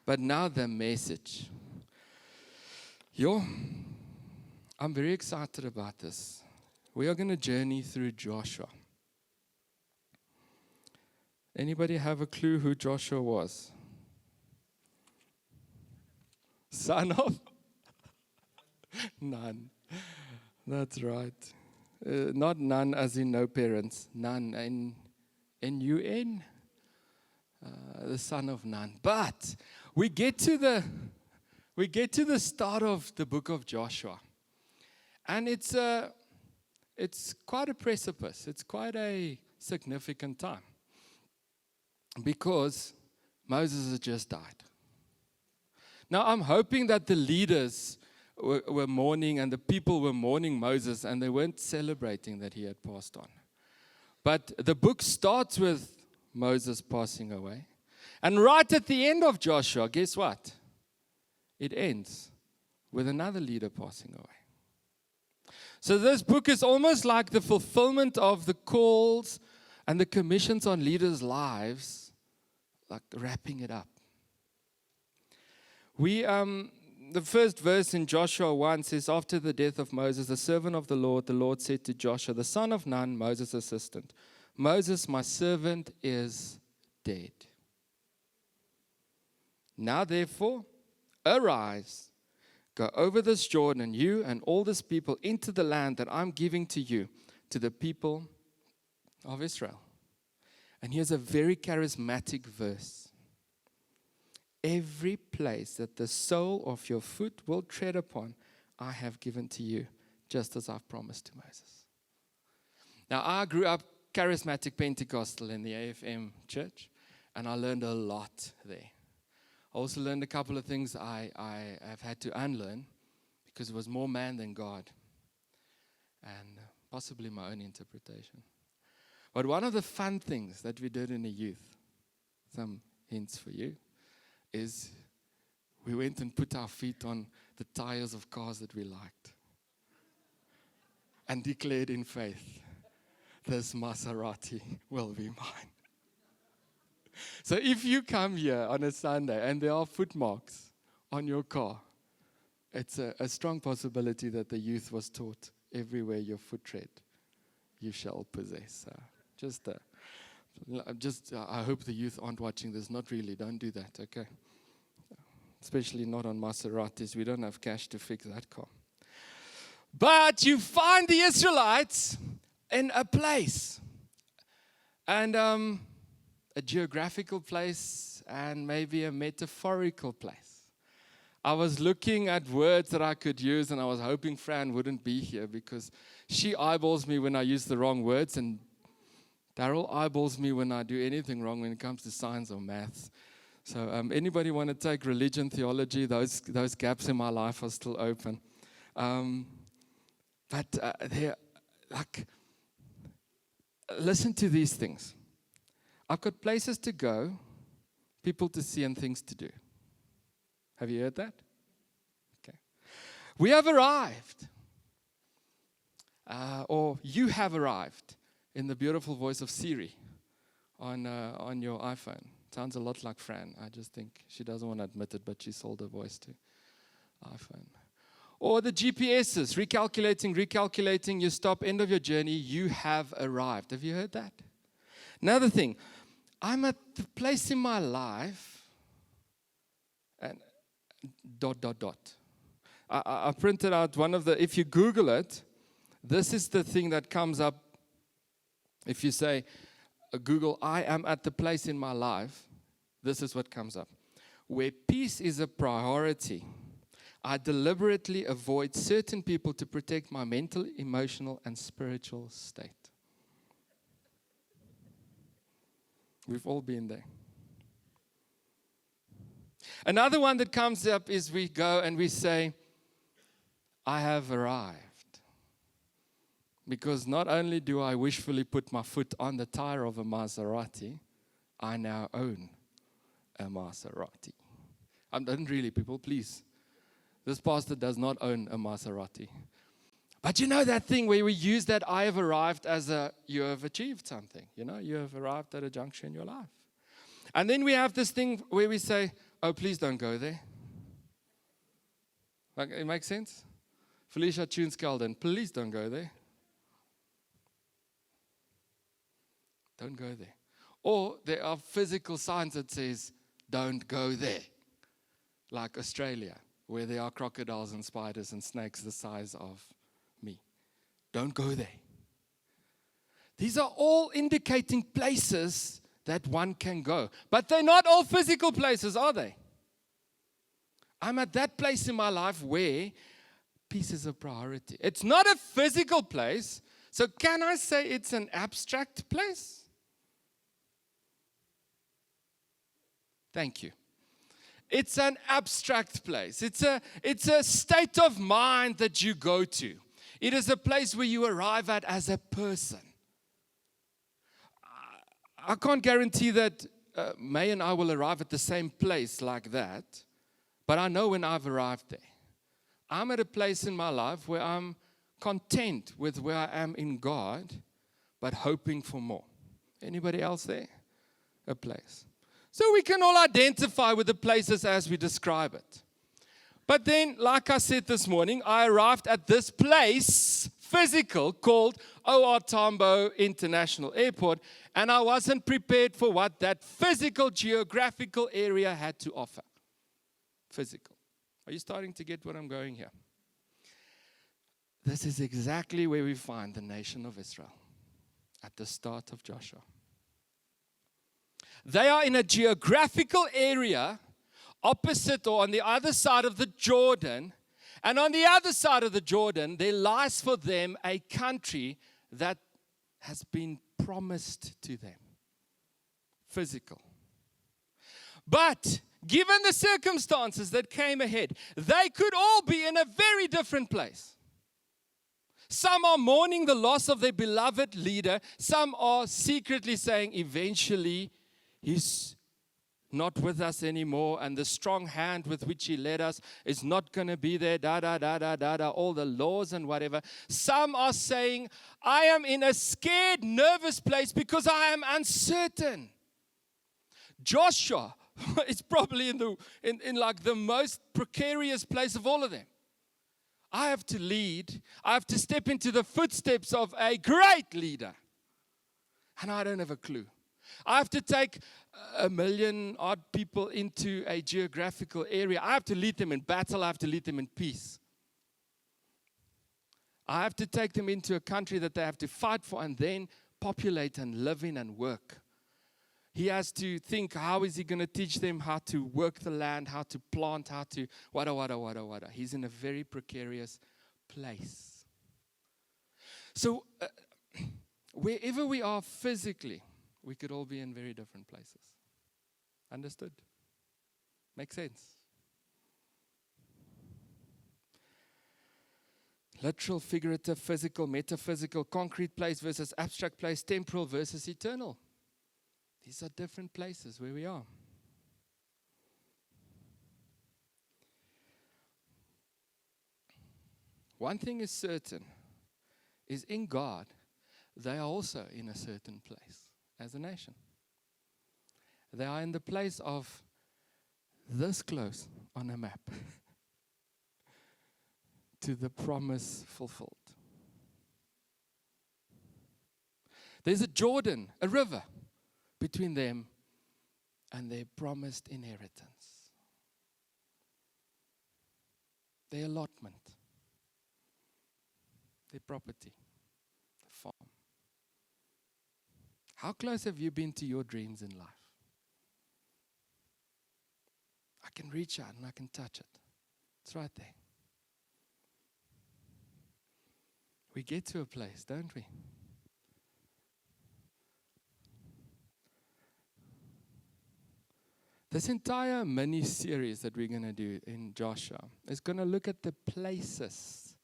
But now the message. Yo, I'm very excited about this. We are going to journey through Joshua. Anybody have a clue who Joshua was? Son of Nun. That's right. Not none as in no parents. Nun, N-U-N. The son of Nun. But we get to the start of the book of Joshua. And it's quite a precipice. It's quite a significant time. Because Moses has just died. Now, I'm hoping that the leaders were mourning and the people were mourning Moses and they weren't celebrating that he had passed on. But the book starts with Moses passing away. And right at the end of Joshua, guess what? It ends with another leader passing away. So this book is almost like the fulfillment of the calls and the commissions on leaders' lives, like wrapping it up. The first verse in Joshua 1 says, after the death of Moses, the servant of the Lord said to Joshua, the son of Nun, Moses' assistant, Moses, my servant, is dead. Now therefore, arise, go over this Jordan, you and all this people, into the land that I'm giving to you, to the people of Israel. And here's a very charismatic verse. Every place that the sole of your foot will tread upon, I have given to you, just as I've promised to Moses. Now, I grew up charismatic Pentecostal in the AFM church, and I learned a lot there. I also learned a couple of things I have had to unlearn, because it was more man than God, and possibly my own interpretation. But one of the fun things that we did in the youth, some hints for you, is we went and put our feet on the tires of cars that we liked and declared in faith, this Maserati will be mine. So if you come here on a Sunday and there are footmarks on your car, it's a strong possibility that the youth was taught, everywhere your foot tread, you shall possess. I hope the youth aren't watching this. Not really. Don't do that, okay? Especially not on Maseratis. We don't have cash to fix that car. But you find the Israelites in a place. And a geographical place and maybe a metaphorical place. I was looking at words that I could use, and I was hoping Fran wouldn't be here because she eyeballs me when I use the wrong words, and Daryl eyeballs me when I do anything wrong when it comes to science or maths. So anybody want to take religion, theology, those gaps in my life are still open. Listen to these things. I've got places to go, people to see, and things to do. Have you heard that? Okay. We have arrived. Or you have arrived in the beautiful voice of Siri on your iPhone. Sounds a lot like Fran. I just think she doesn't want to admit it, but she sold her voice to iPhone. Or the GPSs, recalculating, you stop, end of your journey, you have arrived. Have you heard that? Another thing, I'm at the place in my life, and ... I printed out one of the, if you Google it, this is the thing that comes up. If you say, Google, I am at the place in my life, this is what comes up. Where peace is a priority, I deliberately avoid certain people to protect my mental, emotional, and spiritual state. We've all been there. Another one that comes up is we go and we say, I have arrived. Because not only do I wishfully put my foot on the tire of a Maserati, I now own a Maserati. Don't really, people, please. This pastor does not own a Maserati. But you know that thing where we use that I have arrived as you have achieved something. You have arrived at a juncture in your life. And then we have this thing where we say, oh, please don't go there. Like, it makes sense? Felicia Tuneskelden, please don't go there. Don't go there. Or there are physical signs that says, don't go there. Like Australia, where there are crocodiles and spiders and snakes the size of me. Don't go there. These are all indicating places that one can go. But they're not all physical places, are they? I'm at that place in my life where peace is a priority. It's not a physical place. So can I say it's an abstract place? Thank you. It's an abstract place. It's a state of mind that you go to. It is a place where you arrive at as a person. I can't guarantee that May and I will arrive at the same place like that, but I know when I've arrived there. I'm at a place in my life where I'm content with where I am in God, but hoping for more. Anybody else there? A place. So we can all identify with the places as we describe it. But then, like I said this morning, I arrived at this place, physical, called O.R. Tambo International Airport, and I wasn't prepared for what that physical, geographical area had to offer. Physical. Are you starting to get what I'm going here? This is exactly where we find the nation of Israel, at the start of Joshua. They are in a geographical area opposite or on the other side of the Jordan. And on the other side of the Jordan, there lies for them a country that has been promised to them. Physical. But given the circumstances that came ahead, they could all be in a very different place. Some are mourning the loss of their beloved leader. Some are secretly saying, eventually, he's not with us anymore, and the strong hand with which he led us is not going to be there, all the laws and whatever. Some are saying, I am in a scared, nervous place because I am uncertain. Joshua is probably in like the most precarious place of all of them. I have to lead. I have to step into the footsteps of a great leader. And I don't have a clue. I have to take 1 million odd people into a geographical area. I have to lead them in battle. I have to lead them in peace. I have to take them into a country that they have to fight for and then populate and live in and work. He has to think, how is he going to teach them how to work the land, how to plant, how to wada. He's in a very precarious place. So, wherever we are physically, we could all be in very different places. Understood? Makes sense? Literal, figurative, physical, metaphysical, concrete place versus abstract place, temporal versus eternal. These are different places where we are. One thing is certain, is in God, they are also in a certain place as a nation. They are in the place of this close on a map to the promise fulfilled. There's a Jordan, a river, between them and their promised inheritance. Their allotment, their property, the farm. How close have you been to your dreams in life? I can reach out and I can touch it. It's right there. We get to a place, don't we? This entire mini-series that we're going to do in Joshua is going to look at the places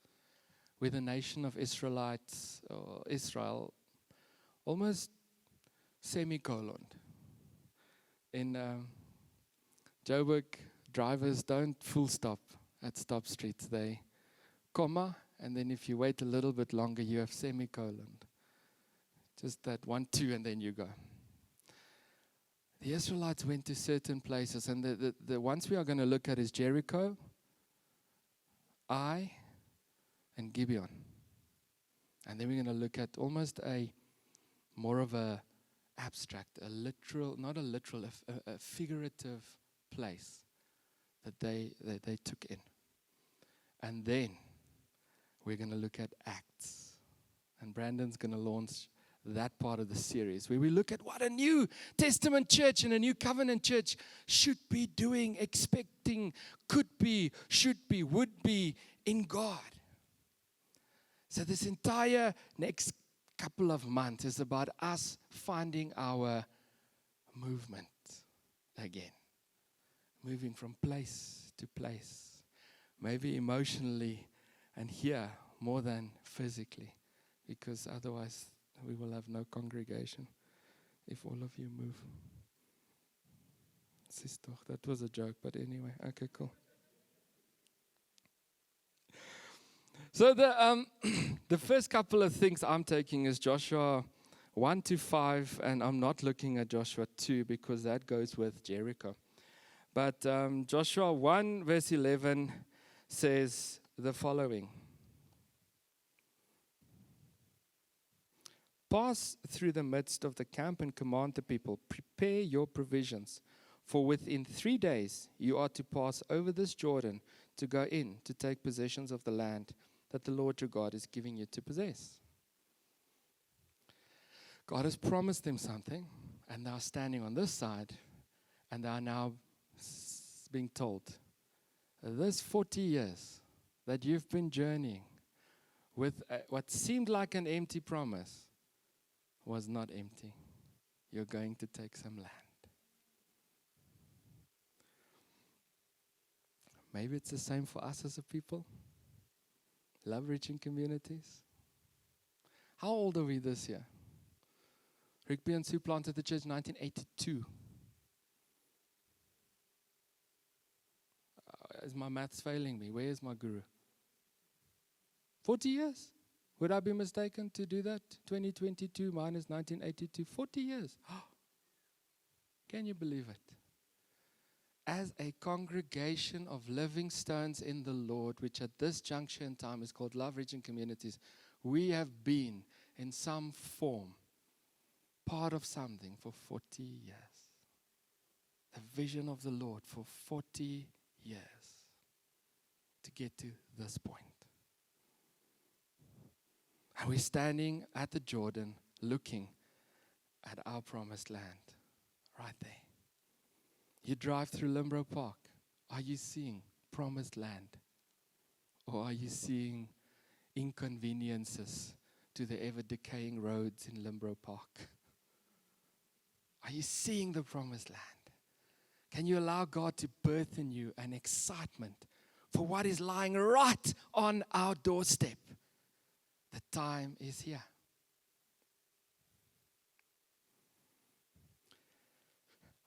where the nation of Israelites, or Israel, almost semicoloned. In Joburg, drivers don't full stop at stop streets. They comma, and then if you wait a little bit longer, you have semicolon. Just that 1, 2, and then you go. The Israelites went to certain places, and the ones we are going to look at is Jericho, Ai, and Gibeon. And then we're going to look at almost more of a abstract, a literal, not a literal, a figurative place that they took in. And then we're going to look at Acts. And Brandon's going to launch that part of the series where we look at what a New Testament church and a New Covenant church should be doing, expecting, could be, should be, would be in God. So this entire next couple of months is about us finding our movement again. Moving from place to place. Maybe emotionally and here more than physically. Because otherwise we will have no congregation if all of you move. That was a joke, but anyway. Okay, cool. So the first couple of things I'm taking is Joshua 1 to 5, and I'm not looking at Joshua 2 because that goes with Jericho. But Joshua 1 verse 11 says the following. Pass through the midst of the camp and command the people, prepare your provisions, for within 3 days you are to pass over this Jordan to go in to take possessions of the land that the Lord your God is giving you to possess. God has promised them something, and they are standing on this side, and they are now being told, this 40 years that you've been journeying with what seemed like an empty promise was not empty. You're going to take some land. Maybe it's the same for us as a people. Love reaching communities. How old are we this year? Rigby and Sue planted the church in 1982. Is my maths failing me? Where is my guru? 40 years? Would I be mistaken to do that? 2022 minus 1982. 40 years. Can you believe it? As a congregation of living stones in the Lord, which at this juncture in time is called Love Reaching Communities, we have been in some form part of something for 40 years. The vision of the Lord for 40 years to get to this point. And we're standing at the Jordan looking at our promised land right there. You drive through Linbro Park. Are you seeing promised land? Or are you seeing inconveniences to the ever-decaying roads in Linbro Park? Are you seeing the promised land? Can you allow God to birth in you an excitement for what is lying right on our doorstep? The time is here.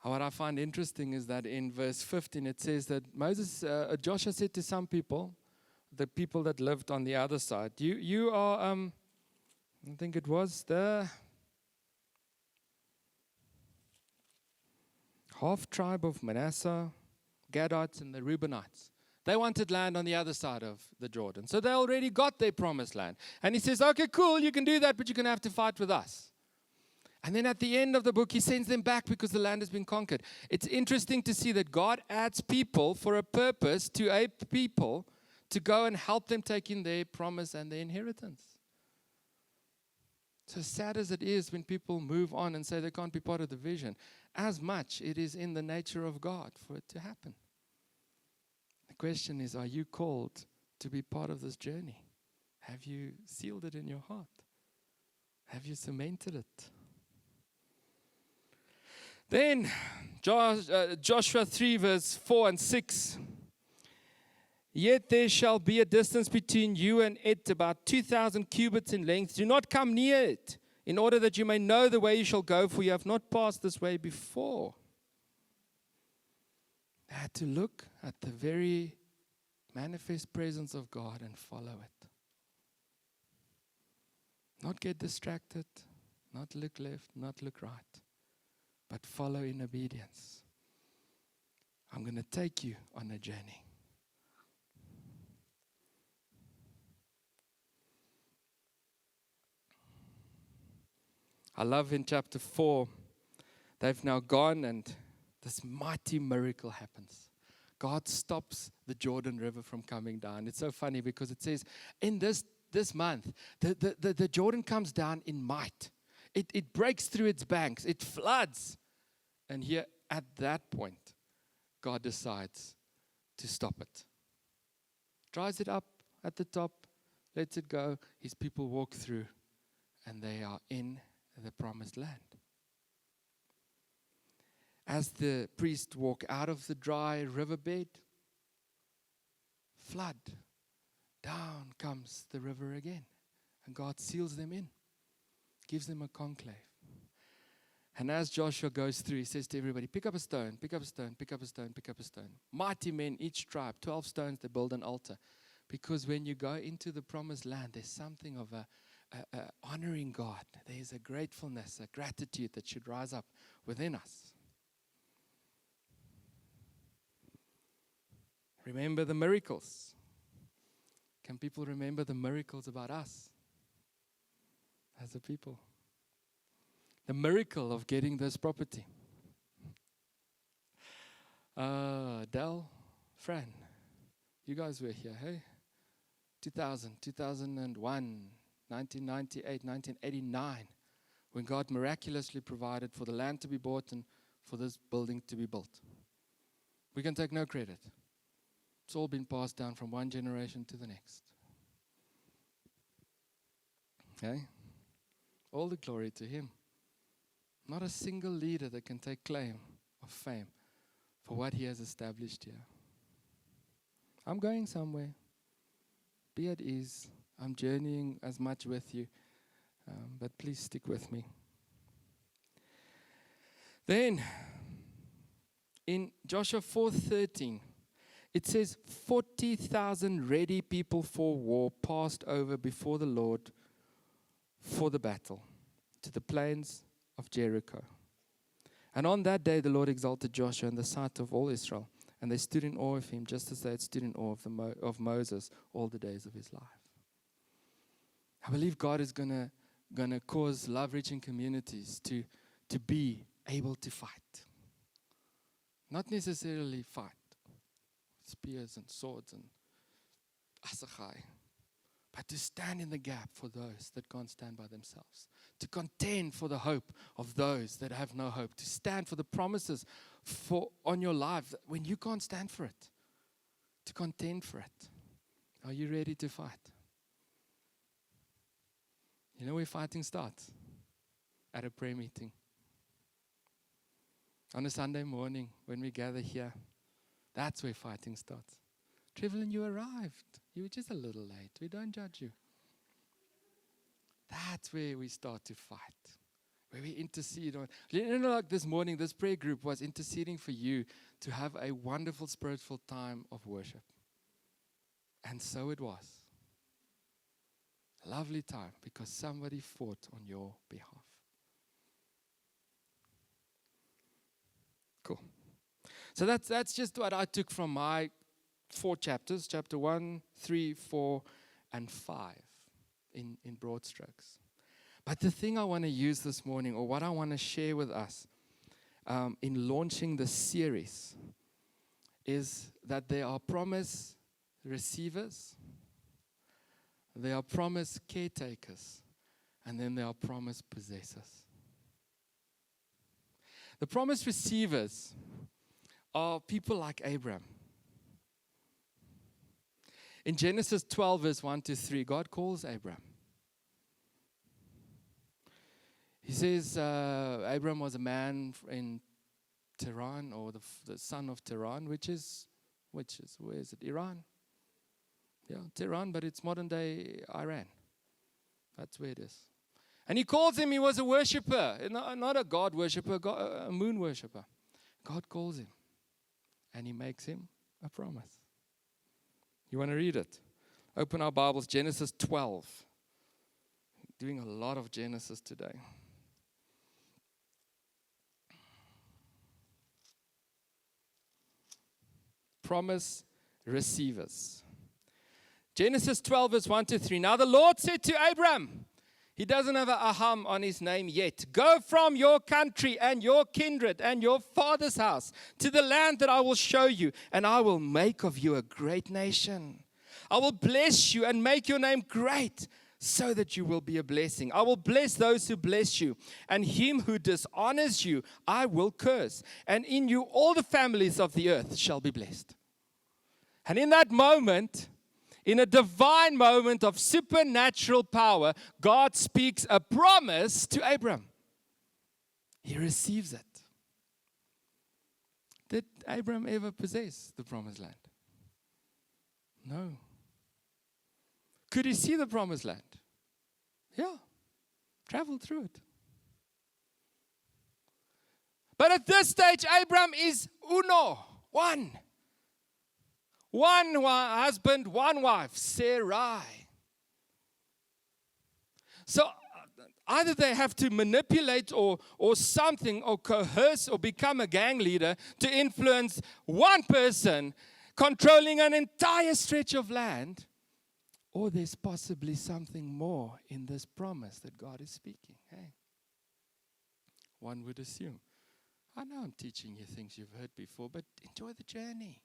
What I find interesting is that in verse 15 it says that Joshua said to some people, the people that lived on the other side, you are, I think it was the half tribe of Manasseh, Gadites, and the Reubenites. They wanted land on the other side of the Jordan. So they already got their promised land. And he says, okay, cool, you can do that, but you're going to have to fight with us. And then at the end of the book, he sends them back because the land has been conquered. It's interesting to see that God adds people for a purpose to a people to go and help them take in their promise and their inheritance. So sad as it is when people move on and say they can't be part of the vision, as much it is in the nature of God for it to happen. The question is, are you called to be part of this journey? Have you sealed it in your heart? Have you cemented it? Then Joshua 3 verse 4 and 6. Yet there shall be a distance between you and it, about 2,000 cubits in length. Do not come near it, in order that you may know the way you shall go, for you have not passed this way before. I had to look at the very manifest presence of God and follow it. Not get distracted, not look left, not look right, but but follow in obedience. I'm going to take you on a journey. I love in chapter 4, they've now gone and this mighty miracle happens. God stops the Jordan River from coming down. It's so funny because it says in this month, the Jordan comes down in might. It breaks through its banks. It floods. And here at that point, God decides to stop it. Dries it up at the top, lets it go. His people walk through and they are in the promised land. As the priests walk out of the dry riverbed, flood, down comes the river again. And God seals them in, gives them a conclave. And as Joshua goes through, he says to everybody, pick up a stone, pick up a stone, pick up a stone, pick up a stone. Mighty men, each tribe, 12 stones, they build an altar. Because when you go into the promised land, there's something of a honoring God. There's a gratefulness, a gratitude that should rise up within us. Remember the miracles. Can people remember the miracles about us as a people? The miracle of getting this property. Del, Fran, you guys were here, hey? 2000, 2001, 1998, 1989, when God miraculously provided for the land to be bought and for this building to be built. We can take no credit. It's all been passed down from one generation to the next. Okay? All the glory to Him. Not a single leader that can take claim of fame for what he has established here. I'm going somewhere. Be at ease. I'm journeying as much with you. But please stick with me. Then, in Joshua 4:13, it says, 40,000 ready people for war passed over before the Lord for the battle to the plains of Jericho. And on that day the Lord exalted Joshua in the sight of all Israel, and they stood in awe of him, just as they had stood in awe of Moses all the days of his life. I believe God is gonna cause love-reaching communities to be able to fight. Not necessarily fight, spears and swords and asachai, but to stand in the gap for those that can't stand by themselves, to contend for the hope of those that have no hope, to stand for the promises on your life when you can't stand for it, to contend for it. Are you ready to fight? You know where fighting starts? At a prayer meeting. On a Sunday morning when we gather here, that's where fighting starts. Trevelyan, you arrived. You were just a little late. We don't judge you. That's where we start to fight, where we intercede on. You know, like this morning, this prayer group was interceding for you to have a wonderful spiritual time of worship. And so it was. A lovely time because somebody fought on your behalf. Cool. So that's just what I took from my 4 chapters, chapter 1, 3, 4, and 5 in broad strokes. But the thing I want to use this morning, or what I want to share with us in launching this series, is that there are promise receivers, there are promise caretakers, and then there are promise possessors. The promise receivers are people like Abraham. In Genesis 12, verse 1-3, God calls Abraham. He says Abraham was a man in Tehran, or the son of Tehran, which is, where is it? Iran? Yeah, Tehran, but it's modern day Iran. That's where it is. And he calls him, he was a worshiper, not a God worshiper, a moon worshiper. God calls him, and he makes him a promise. You want to read it? Open our Bibles, Genesis 12. Doing a lot of Genesis today. promise receivers. Genesis 12, verse 1 to 3. Now the Lord said to Abram, he doesn't have a aham on his name yet. Go from your country and your kindred and your father's house to the land that I will show you, and I will make of you a great nation. I will bless you and make your name great, so that you will be a blessing. I will bless those who bless you, and him who dishonors you I will curse. And in you all the families of the earth shall be blessed. And in that moment, in a divine moment of supernatural power, God speaks a promise to Abram. He receives it. Did Abram ever possess the promised land? No. Could he see the promised land? Yeah. Traveled through it. But at this stage, Abram is uno, one. One husband, one wife, Sarai. So either they have to manipulate or something, or coerce or become a gang leader to influence one person controlling an entire stretch of land, or there's possibly something more in this promise that God is speaking. Hey, one would assume. I know I'm teaching you things you've heard before, but enjoy the journey.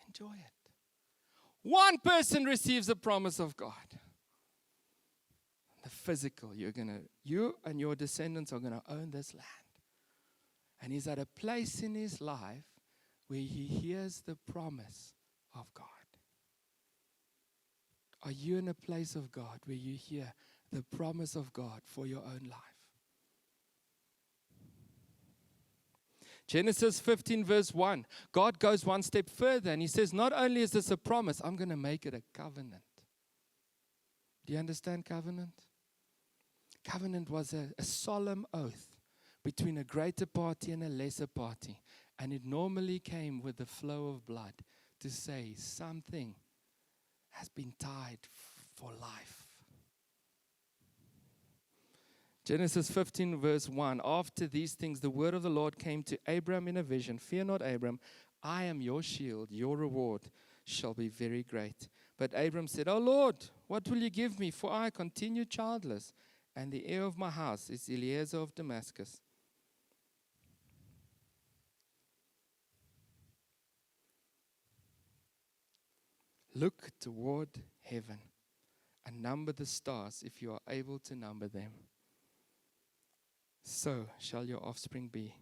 Enjoy it. One person receives a promise of God. The physical, you and your descendants are going to own this land. And he's at a place in his life where he hears the promise of God. Are you in a place of God where you hear the promise of God for your own life? Genesis 15 verse 1. God goes one step further and he says, not only is this a promise, I'm going to make it a covenant. Do you understand covenant? Covenant was a solemn oath between a greater party and a lesser party. And it normally came with the flow of blood to say something has been tied for life. Genesis 15 verse 1. After these things, the word of the Lord came to Abram in a vision. Fear not, Abram, I am your shield. Your reward shall be very great. But Abram said, O Lord, what will you give me? For I continue childless, and the heir of my house is Eliezer of Damascus. Look toward heaven and number the stars if you are able to number them. So shall your offspring be.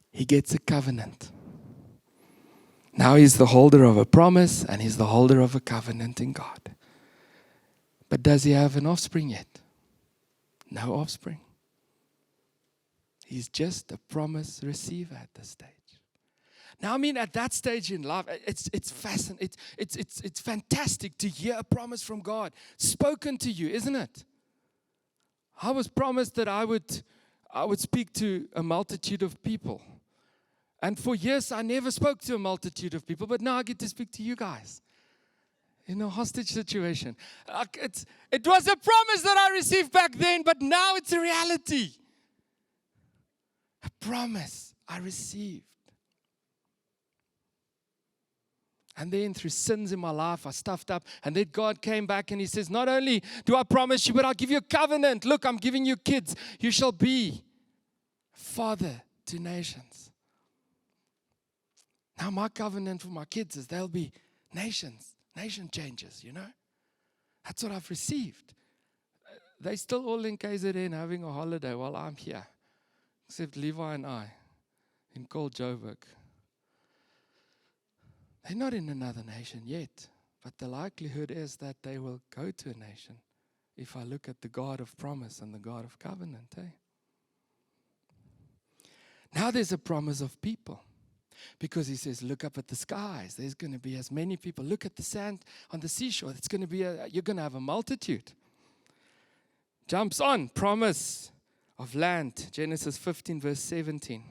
He gets a covenant. Now he's the holder of a promise and he's the holder of a covenant in God. But does he have an offspring yet? No offspring. He's just a promise receiver at this stage. Now, I mean, at that stage in life, it's fascinating. It's fantastic to hear a promise from God spoken to you, isn't it? I was promised that I would speak to a multitude of people. And for years, I never spoke to a multitude of people, but now I get to speak to you guys in a hostage situation. It was a promise that I received back then, but now it's a reality. A promise I received. And then through sins in my life, I stuffed up. And then God came back and he says, not only do I promise you, but I'll give you a covenant. Look, I'm giving you kids. You shall be father to nations. Now my covenant for my kids is they'll be nations, nation changers, you know. That's what I've received. They still all in KZN having a holiday while I'm here. Except Levi and I in cold Joburg. They're not in another nation yet, but the likelihood is that they will go to a nation if I look at the God of promise and the God of covenant. Now there's a promise of people because he says, look up at the skies. There's going to be as many people. Look at the sand on the seashore. It's going to be you're going to have a multitude. Jumps on, promise of land. Genesis 15 verse 17.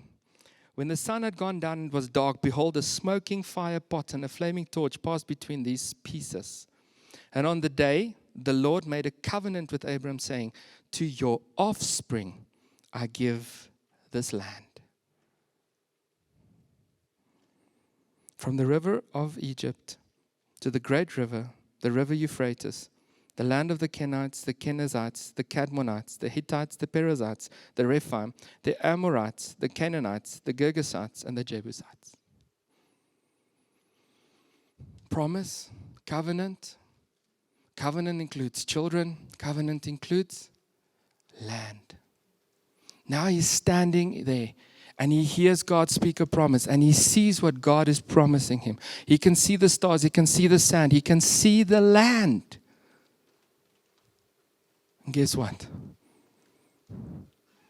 When the sun had gone down and it was dark, behold, a smoking fire pot and a flaming torch passed between these pieces. And on the day, the Lord made a covenant with Abram, saying, to your offspring I give this land. from the river of Egypt to the great river, the river Euphrates, the land of the Canaanites, the Kenizzites, the Cadmonites, the Hittites, the Perizzites, the Rephaim, the Amorites, the Canaanites, the Girgashites, and the Jebusites. Promise, covenant. Covenant includes children. Covenant includes land. Now he's standing there and he hears God speak a promise and he sees what God is promising him. He can see the stars, he can see the sand, he can see the land. And guess what?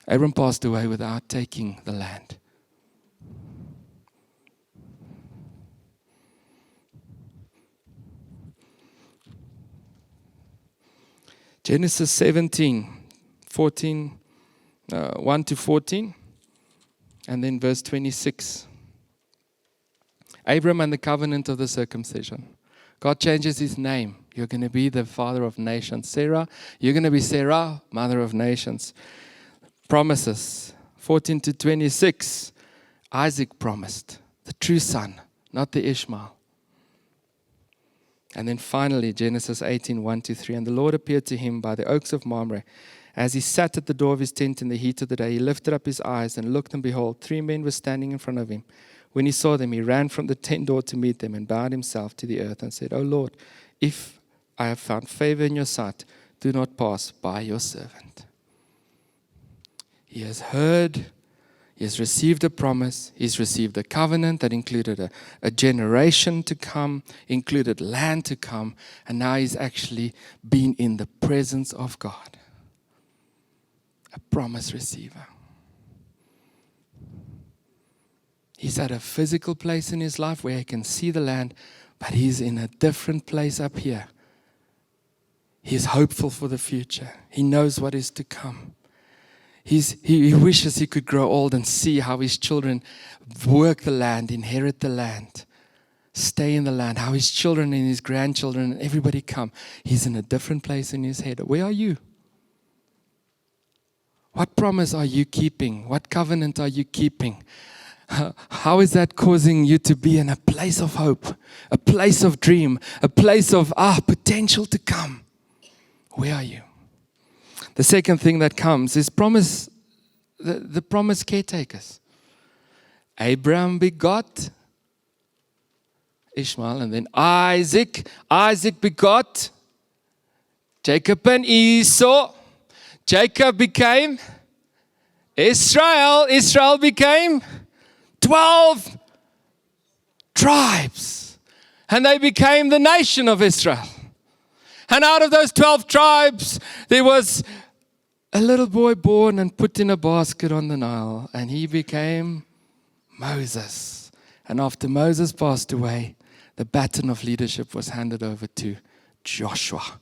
Abram passed away without taking the land. Genesis 17, 14, 1 to 14, and then verse 26. Abram and the covenant of the circumcision. God changes his name. You're going to be the father of nations. Sarah, you're going to be Sarah, mother of nations. Promises, 14 to 26. Isaac promised, the true son, not the Ishmael. And then finally, Genesis 18, 1 to 3. And the Lord appeared to him by the oaks of Mamre. As he sat at the door of his tent in the heat of the day, he lifted up his eyes and looked, and behold, 3 men were standing in front of him. When he saw them, he ran from the tent door to meet them and bowed himself to the earth and said, O Lord, if I have found favor in your sight, do not pass by your servant. He has heard, he has received a promise, he's received a covenant that included a generation to come, included land to come, and now he's actually been in the presence of God. A promise receiver. He's at a physical place in his life where he can see the land, but he's in a different place up here. He's hopeful for the future. He knows what is to come. He wishes he could grow old and see how his children work the land, inherit the land, stay in the land, how his children and his grandchildren and everybody come. He's in a different place in his head. Where are you? What promise are you keeping? What covenant are you keeping? How is that causing you to be in a place of hope, a place of dream, a place of potential to come? Where are you? The second thing that comes is promise, the promise caretakers. Abraham begot Ishmael, and then Isaac. Isaac begot Jacob and Esau. Jacob became Israel. Israel became 12 tribes. And they became the nation of Israel. And out of those 12 tribes, there was a little boy born and put in a basket on the Nile. And he became Moses. And after Moses passed away, the baton of leadership was handed over to Joshua.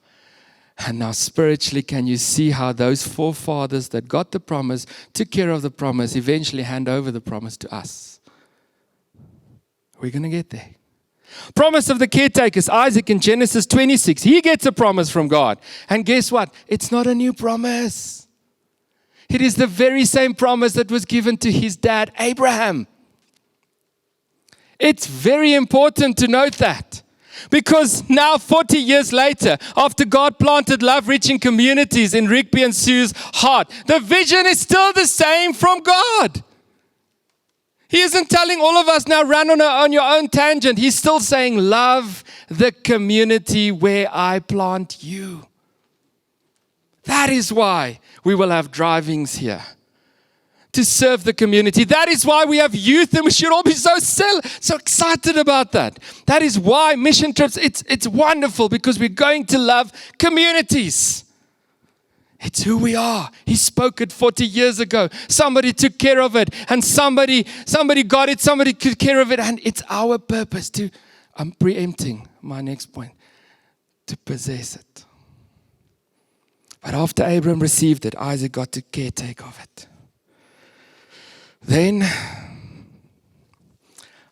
And now spiritually, can you see how those forefathers that got the promise, took care of the promise, eventually hand over the promise to us? We're going to get there. Promise of the caretakers, Isaac in Genesis 26. He gets a promise from God. And guess what? It's not a new promise. It is the very same promise that was given to his dad, Abraham. It's very important to note that. Because now 40 years later, after God planted love-reaching communities in Rigby and Sue's heart, the vision is still the same from God. He isn't telling all of us now run on your own tangent. He's still saying, love the community where I plant you. That is why we will have drivings here. To serve the community. That is why we have youth, and we should all be so excited about that. That is why mission trips, it's wonderful, because we're going to love communities. It's who we are. He spoke it 40 years ago. Somebody took care of it, and somebody got it, somebody took care of it, and it's our purpose to, I'm preempting my next point, to possess it. But after Abraham received it, Isaac got to caretake of it. Then,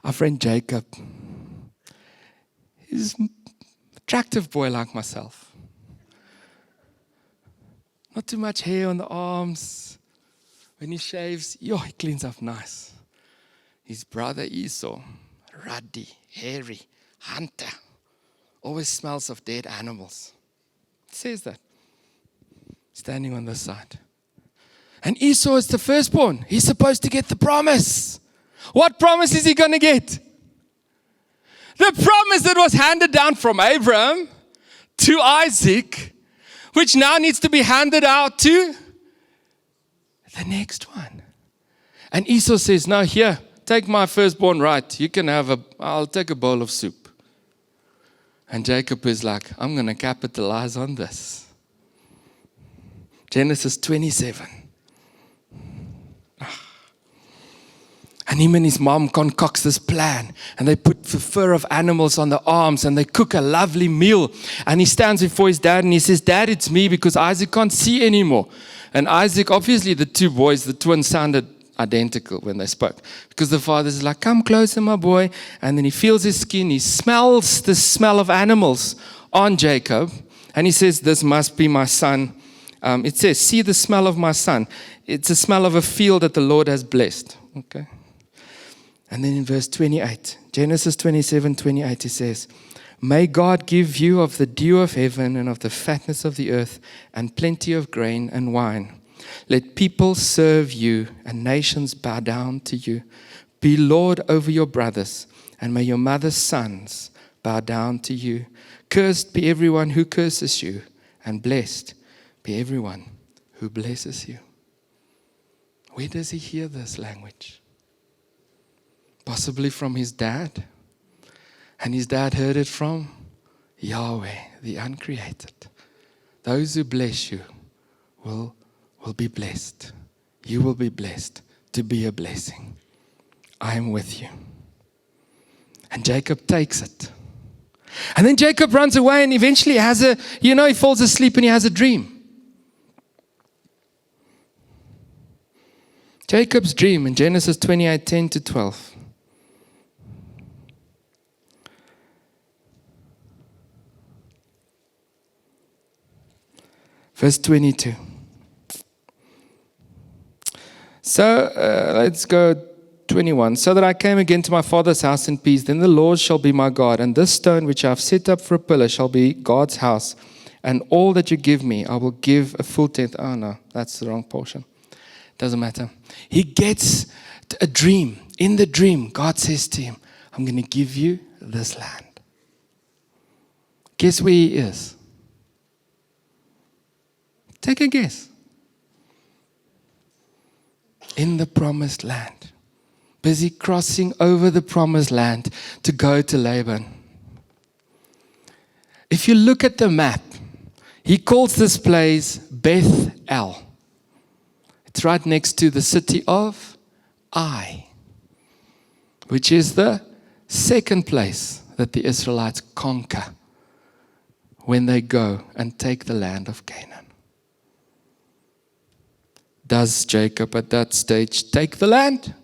our friend Jacob, he's an attractive boy like myself. Not too much hair on the arms. When he shaves, he cleans up nice. His brother Esau, ruddy, hairy, hunter. Always smells of dead animals. It says that. Standing on this side. And Esau is the firstborn. He's supposed to get the promise. What promise is he going to get? The promise that was handed down from Abraham to Isaac, which now needs to be handed out to the next one. And Esau says, no, here, take my firstborn right. You can I'll take a bowl of soup. And Jacob is like, I'm going to capitalize on this. Genesis 27. And him and his mom concocts this plan. And they put the fur of animals on the arms. And they cook a lovely meal. And he stands before his dad and he says, Dad, it's me, because Isaac can't see anymore. And Isaac, obviously the two boys, the twins, sounded identical when they spoke. Because the father's like, come closer, my boy. And then he feels his skin. He smells the smell of animals on Jacob. And he says, this must be my son. It says, see the smell of my son. It's a smell of a field that the Lord has blessed. Okay. And then in verse 28, Genesis 27:28, it says, may God give you of the dew of heaven and of the fatness of the earth and plenty of grain and wine. Let people serve you and nations bow down to you. Be Lord over your brothers, and may your mother's sons bow down to you. Cursed be everyone who curses you, and blessed be everyone who blesses you. Where does he hear this language? Possibly from his dad. And his dad heard it from Yahweh, the uncreated. Those who bless you will be blessed. You will be blessed to be a blessing. I am with you. And Jacob takes it. And then Jacob runs away and eventually he falls asleep and he has a dream. Jacob's dream in Genesis 28:10-12. Verse 22. So let's go 21. So that I came again to my father's house in peace, then the Lord shall be my God, and this stone which I have set up for a pillar shall be God's house, and all that you give me I will give a full tenth. Oh no, that's the wrong portion. Doesn't matter. He gets a dream. In the dream, God says to him, I'm going to give you this land. Guess where he is? Take a guess. In the promised land. Busy crossing over the promised land to go to Laban. If you look at the map, he calls this place Beth El. It's right next to the city of Ai, which is the second place that the Israelites conquer when they go and take the land of Canaan. Does Jacob at that stage take the land?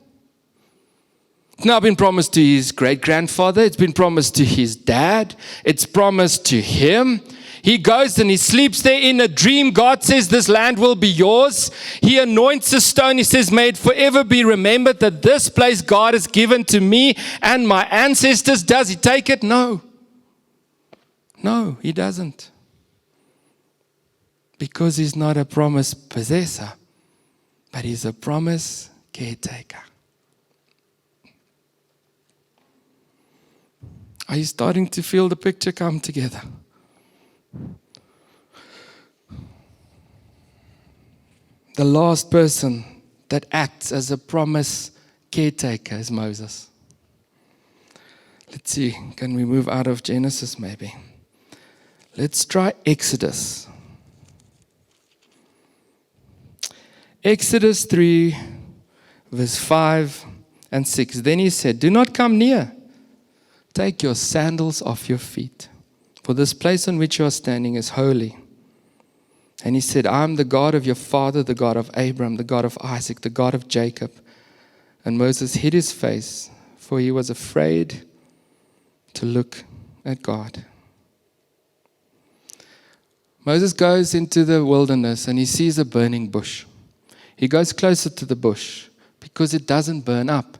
It's now been promised to his great-grandfather. It's been promised to his dad. It's promised to him. He goes and he sleeps there in a dream. God says this land will be yours. He anoints a stone. He says, may it forever be remembered that this place God has given to me and my ancestors. Does he take it? No. No, he doesn't. Because he's not a promised possessor, but he's a promise caretaker. Are you starting to feel the picture come together? The last person that acts as a promise caretaker is Moses. Let's see, can we move out of Genesis maybe? Let's try Exodus. Exodus 3, verse 5 and 6. Then he said, do not come near. Take your sandals off your feet, for this place on which you are standing is holy. And he said, I am the God of your father, the God of Abraham, the God of Isaac, the God of Jacob. And Moses hid his face, for he was afraid to look at God. Moses goes into the wilderness and he sees a burning bush. He goes closer to the bush because it doesn't burn up.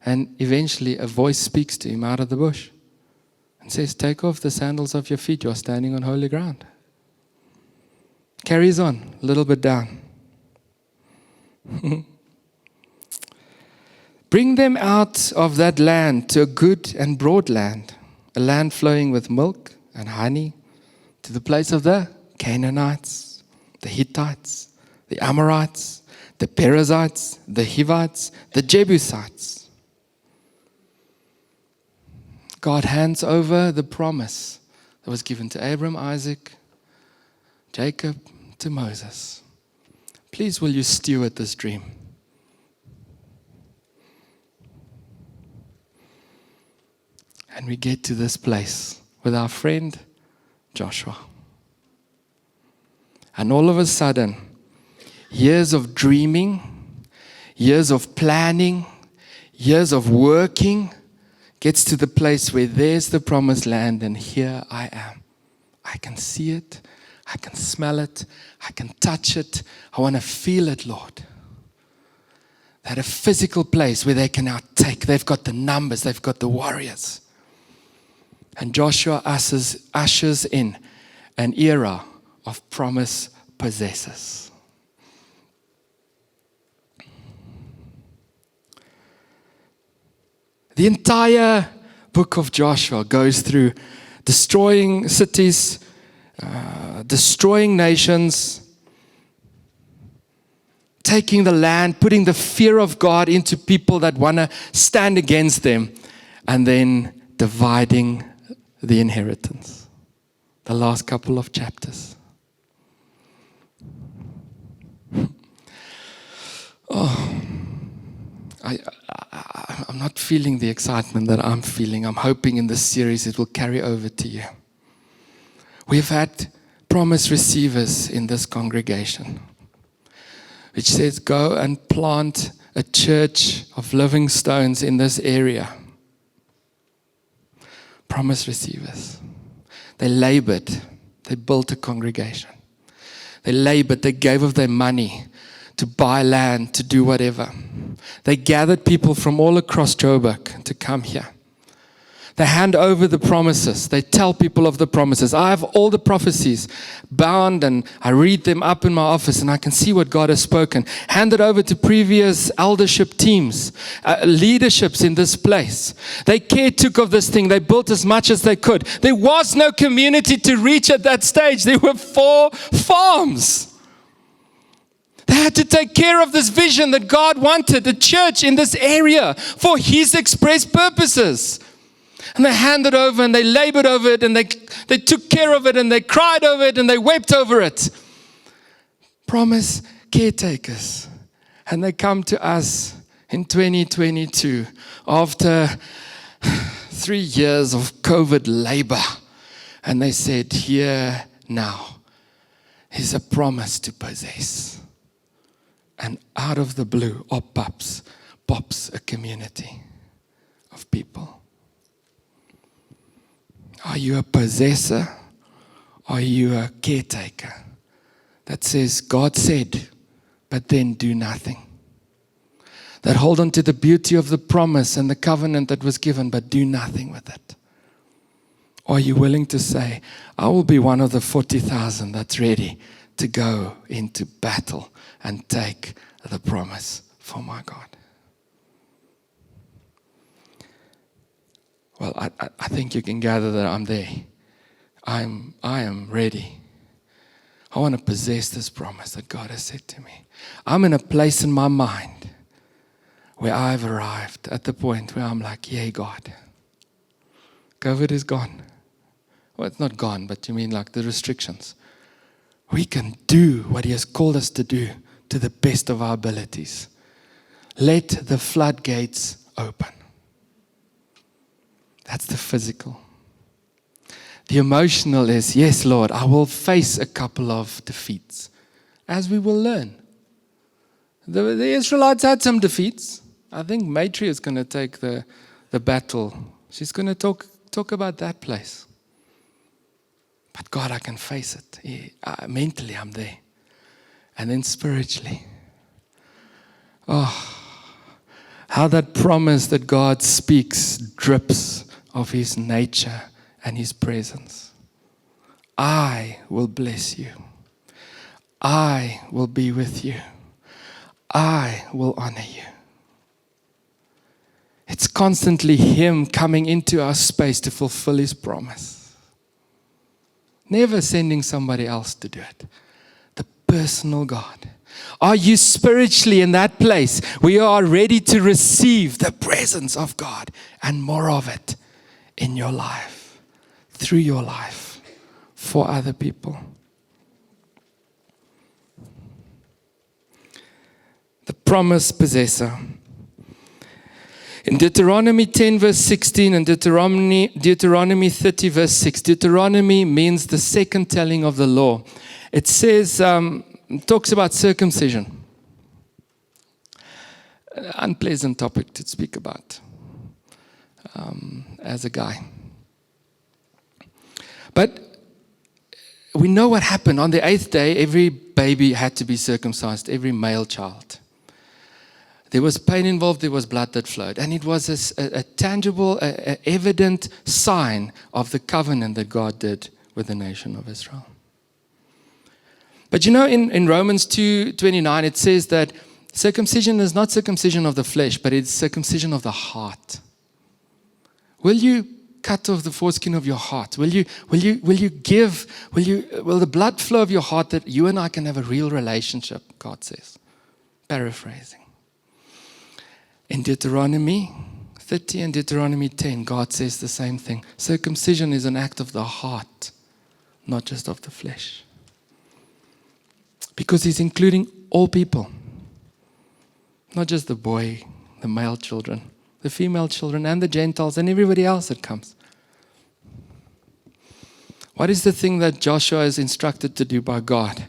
And eventually a voice speaks to him out of the bush and says, take off the sandals of your feet. You are standing on holy ground. Carries on, a little bit down. Bring them out of that land to a good and broad land, a land flowing with milk and honey, to the place of the Canaanites, the Hittites, the Amorites, the Perizzites, the Hivites, the Jebusites. God hands over the promise that was given to Abram, Isaac, Jacob, to Moses. Please, will you steward this dream? And we get to this place with our friend Joshua. And all of a sudden, years of dreaming, years of planning, years of working, gets to the place where there's the promised land, and here I am. I can see it. I can smell it. I can touch it. I want to feel it, Lord. That a physical place where they can now take. They've got the numbers. They've got the warriors. And Joshua ushers in an era of promised possessors. The entire book of Joshua goes through destroying cities, destroying nations, taking the land, putting the fear of God into people that want to stand against them, and then dividing the inheritance. The last couple of chapters. I'm not feeling the excitement that I'm feeling. I'm hoping in this series it will carry over to you. We've had promise receivers in this congregation, which says go and plant a church of living stones in this area. Promise receivers. They labored. They built a congregation. They labored. They gave of their money to buy land, to do whatever. They gathered people from all across Joburg to come here. They hand over the promises. They tell people of the promises. I have all the prophecies bound, and I read them up in my office, and I can see what God has spoken. Hand it over to previous eldership teams, leaderships in this place. They took of this thing. They built as much as they could. There was no community to reach at that stage. There were 4 farms. They had to take care of this vision that God wanted, a church in this area for His express purposes. And they handed over and they labored over it and they took care of it and they cried over it and they wept over it. Promise caretakers. And they come to us in 2022 after 3 years of COVID labor. And they said, here now is a promise to possess. And out of the blue, pops a community of people. Are you a possessor? Are you a caretaker that says, God said, but then do nothing? That hold on to the beauty of the promise and the covenant that was given, but do nothing with it? Or are you willing to say, I will be one of the 40,000 that's ready to go into battle and take the promise for my God? Well, I think you can gather that I'm there. I am ready. I want to possess this promise that God has said to me. I'm in a place in my mind where I've arrived at the point where I'm like, yeah, God. COVID is gone. Well, it's not gone, but you mean like the restrictions. We can do what He has called us to do to the best of our abilities. Let the floodgates open. That's the physical. The emotional is, yes, Lord, I will face a couple of defeats, as we will learn. The Israelites had some defeats. I think Matri is going to take the battle. She's going to talk about that place. But God, I can face it. Mentally, I'm there. And then spiritually. How that promise that God speaks drips of His nature and His presence. I will bless you. I will be with you. I will honor you. It's constantly Him coming into our space to fulfill His promise. Never sending somebody else to do it. The personal God. Are you spiritually in that place where you are ready to receive the presence of God and more of it in your life, through your life, for other people? The promised possessor. In Deuteronomy 10 verse 16 and Deuteronomy 30 verse 6, Deuteronomy means the second telling of the law. It says, it talks about circumcision. An unpleasant topic to speak about as a guy. But we know what happened. On the 8th day, every baby had to be circumcised, every male child. There was pain involved, there was blood that flowed. And it was a tangible, evident sign of the covenant that God did with the nation of Israel. But you know, in Romans 2:29, it says that circumcision is not circumcision of the flesh, but it's circumcision of the heart. Will you cut off the foreskin of your heart? Will the blood flow of your heart that you and I can have a real relationship, God says. Paraphrasing. In Deuteronomy 30 and Deuteronomy 10, God says the same thing. Circumcision is an act of the heart, not just of the flesh. Because He's including all people. Not just the boy, the male children, the female children, and the Gentiles, and everybody else that comes. What is the thing that Joshua is instructed to do by God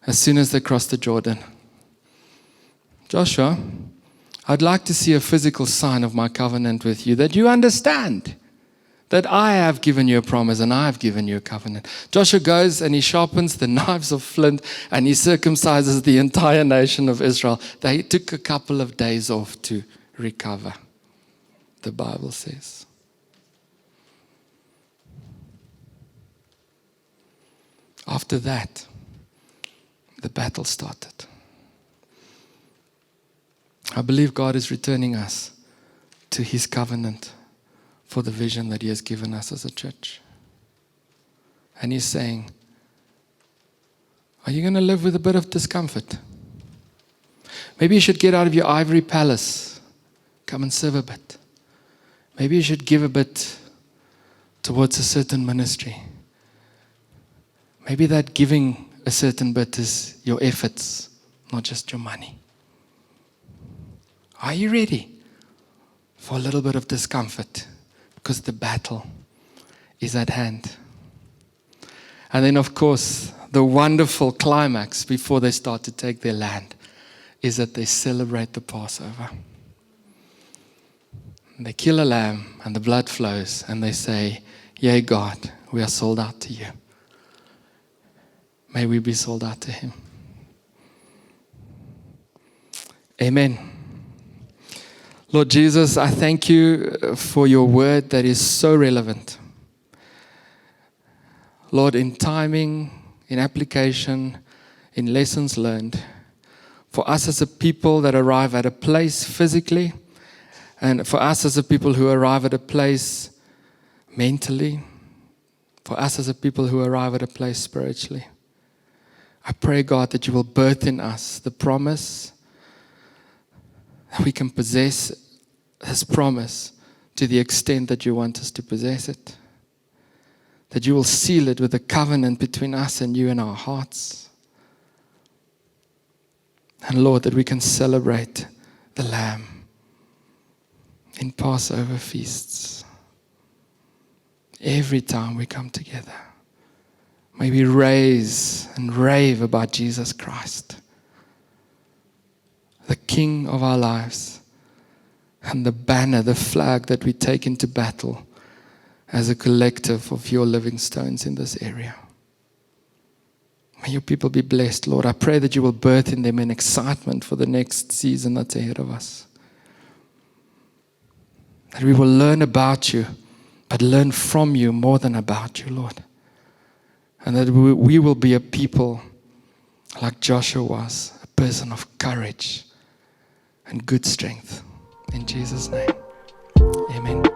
as soon as they cross the Jordan? Joshua, I'd like to see a physical sign of my covenant with you, that you understand that I have given you a promise and I have given you a covenant. Joshua goes and he sharpens the knives of flint and he circumcises the entire nation of Israel. They took a couple of days off to recover, the Bible says. After that, the battle started. I believe God is returning us to His covenant for the vision that He has given us as a church. And He's saying, are you going to live with a bit of discomfort? Maybe you should get out of your ivory palace. Come and serve a bit. Maybe you should give a bit towards a certain ministry. Maybe that giving a certain bit is your efforts, not just your money. Are you ready for a little bit of discomfort? Because the battle is at hand. And then, of course, the wonderful climax before they start to take their land is that they celebrate the Passover. They kill a lamb and the blood flows and they say, yea, God, we are sold out to you. May we be sold out to Him. Amen. Lord Jesus, I thank you for your word that is so relevant. Lord, in timing, in application, in lessons learned, for us as a people that arrive at a place physically, and for us as a people who arrive at a place mentally, for us as a people who arrive at a place spiritually. I pray, God, that you will birth in us the promise that we can possess this promise to the extent that you want us to possess it. That you will seal it with a covenant between us and you in our hearts. And Lord, that we can celebrate the Lamb in Passover feasts. Every time we come together, may we raise and rave about Jesus Christ, the King of our lives, and the banner, the flag that we take into battle as a collective of your living stones in this area. May your people be blessed, Lord. I pray that you will birth in them an excitement for the next season that's ahead of us. That we will learn about you, but learn from you more than about you, Lord. And that we will be a people like Joshua was, a person of courage and good strength. In Jesus' name, amen.